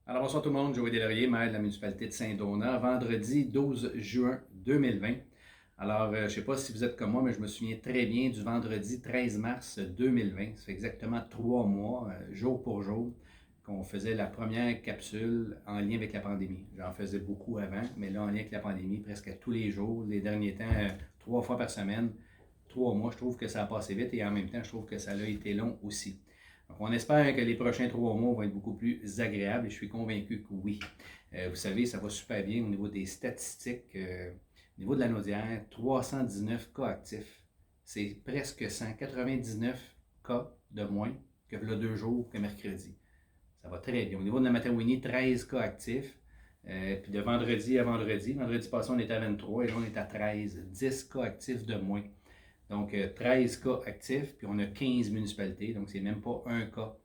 Alors, bonsoir tout le monde, Joël Deslauriers, maire de la municipalité de Saint-Donat, vendredi 12 juin 2020. Alors, je ne sais pas si vous êtes comme moi, mais je me souviens très bien du vendredi 13 mars 2020. Ça fait exactement 3 mois, jour pour jour, qu'on faisait la première capsule en lien avec la pandémie. J'en faisais beaucoup avant, mais là, en lien avec la pandémie, presque à tous les jours, les derniers temps, 3 fois par semaine, 3 mois. Je trouve que ça a passé vite et en même temps, je trouve que ça a été long aussi. Donc, on espère que les prochains 3 mois vont être beaucoup plus agréables et je suis convaincu que oui. Vous savez, ça va super bien au niveau des statistiques. Au niveau de la Naudière, 319 cas actifs. C'est presque 199 cas de moins que le 2 jours que mercredi. Ça va très bien. Au niveau de la Matawini, 13 cas actifs. Puis de vendredi à vendredi passé, on était à 23 et là, on est à 13. 10 cas actifs de moins. Donc, 13 cas actifs, puis on a 15 municipalités, donc c'est même pas un cas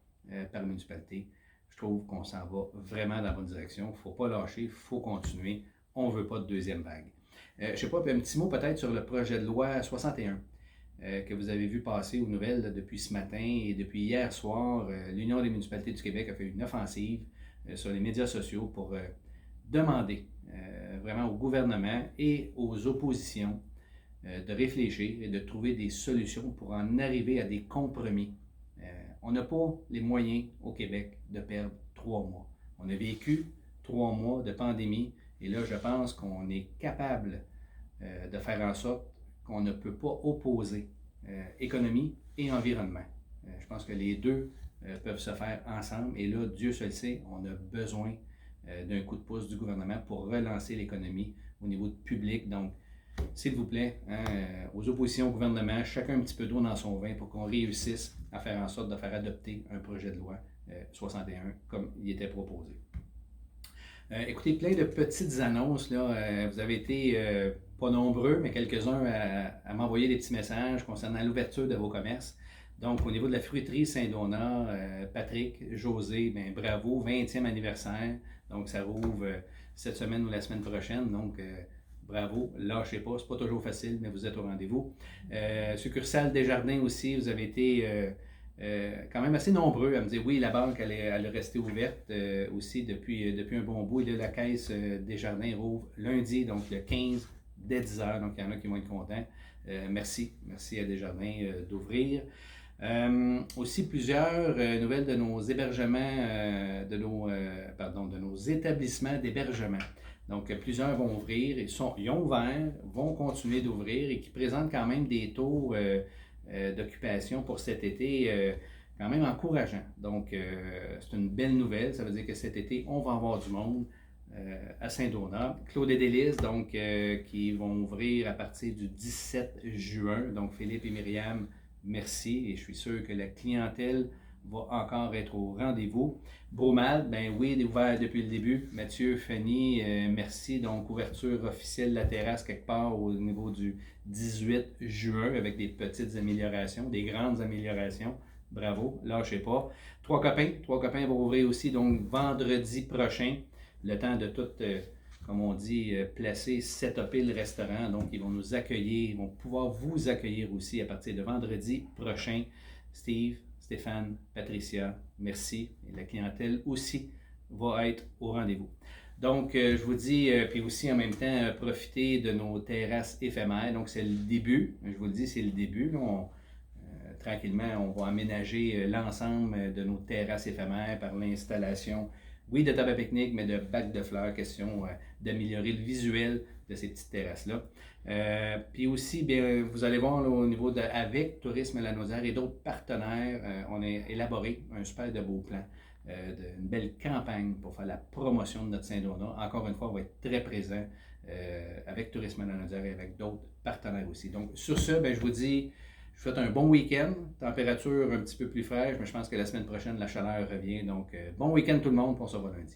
par municipalité. Je trouve qu'on s'en va vraiment dans la bonne direction. Il ne faut pas lâcher, il faut continuer. On ne veut pas de deuxième vague. Je ne sais pas, un petit mot peut-être sur le projet de loi 61 que vous avez vu passer aux nouvelles depuis ce matin et depuis hier soir. L'Union des municipalités du Québec a fait une offensive sur les médias sociaux pour demander vraiment au gouvernement et aux oppositions de réfléchir et de trouver des solutions pour en arriver à des compromis. On n'a pas les moyens au Québec de perdre 3 mois. On a vécu 3 mois de pandémie et là, je pense qu'on est capable de faire en sorte qu'on ne peut pas opposer économie et environnement. Je pense que les deux peuvent se faire ensemble et là, Dieu seul sait, on a besoin d'un coup de pouce du gouvernement pour relancer l'économie au niveau public. Donc, s'il vous plaît, aux oppositions au gouvernement, chacun un petit peu d'eau dans son vin pour qu'on réussisse à faire en sorte de faire adopter un projet de loi 61 comme il était proposé. Écoutez, plein de petites annonces. Là, vous avez été pas nombreux, mais quelques-uns à m'envoyer des petits messages concernant l'ouverture de vos commerces. Donc, au niveau de la fruiterie Saint-Donat, Patrick, José, ben, bravo, 20e anniversaire. Donc, ça rouvre cette semaine ou la semaine prochaine. Donc, bravo, lâchez pas, c'est pas toujours facile, mais vous êtes au rendez-vous. Succursale Desjardins aussi, vous avez été quand même assez nombreux à me dire oui, la banque elle est restée ouverte aussi depuis un bon bout. Et là, la caisse Desjardins rouvre lundi, donc le 15 dès 10h, donc il y en a qui vont être contents. Merci à Desjardins d'ouvrir. Aussi plusieurs nouvelles de nos hébergements, de nos établissements d'hébergement. Donc, plusieurs vont ouvrir, ils ont ouvert, vont continuer d'ouvrir et qui présentent quand même des taux d'occupation pour cet été quand même encourageants. Donc, c'est une belle nouvelle. Ça veut dire que cet été, on va avoir du monde à Saint-Donat. Claude et Délices, donc, qui vont ouvrir à partir du 17 juin. Donc, Philippe et Myriam, merci. Et je suis sûr que la clientèle va encore être au rendez-vous. Bromald, ben oui, il est ouvert depuis le début. Mathieu, Fanny, merci. Donc, ouverture officielle de la terrasse quelque part au niveau du 18 juin avec des petites améliorations, des grandes améliorations. Bravo, lâchez pas. Trois copains vont ouvrir aussi, donc vendredi prochain. Le temps de tout, comme on dit, placer, setuper le restaurant. Donc, ils vont nous accueillir, ils vont pouvoir vous accueillir aussi à partir de vendredi prochain. Steve, Stéphane, Patricia, merci. Et la clientèle aussi va être au rendez-vous. Donc, je vous dis, puis aussi en même temps, profitez de nos terrasses éphémères. Donc, c'est le début. Je vous le dis, c'est le début. Tranquillement, on va aménager l'ensemble de nos terrasses éphémères par l'installation, oui, de table à pique-nique, mais de bacs de fleurs. Question d'améliorer le visuel de ces petites terrasses-là. Puis aussi, bien, vous allez voir là, au niveau de avec Tourisme à la Naudière et d'autres partenaires, on a élaboré un super de beau plan, une belle campagne pour faire la promotion de notre Saint-Donat. Encore une fois, on va être très présent avec Tourisme à la Naudière et avec d'autres partenaires aussi. Donc, sur ce, bien, je vous dis, je vous souhaite un bon week-end, température un petit peu plus fraîche, mais je pense que la semaine prochaine, la chaleur revient. Donc, bon week-end tout le monde, on se revoit lundi.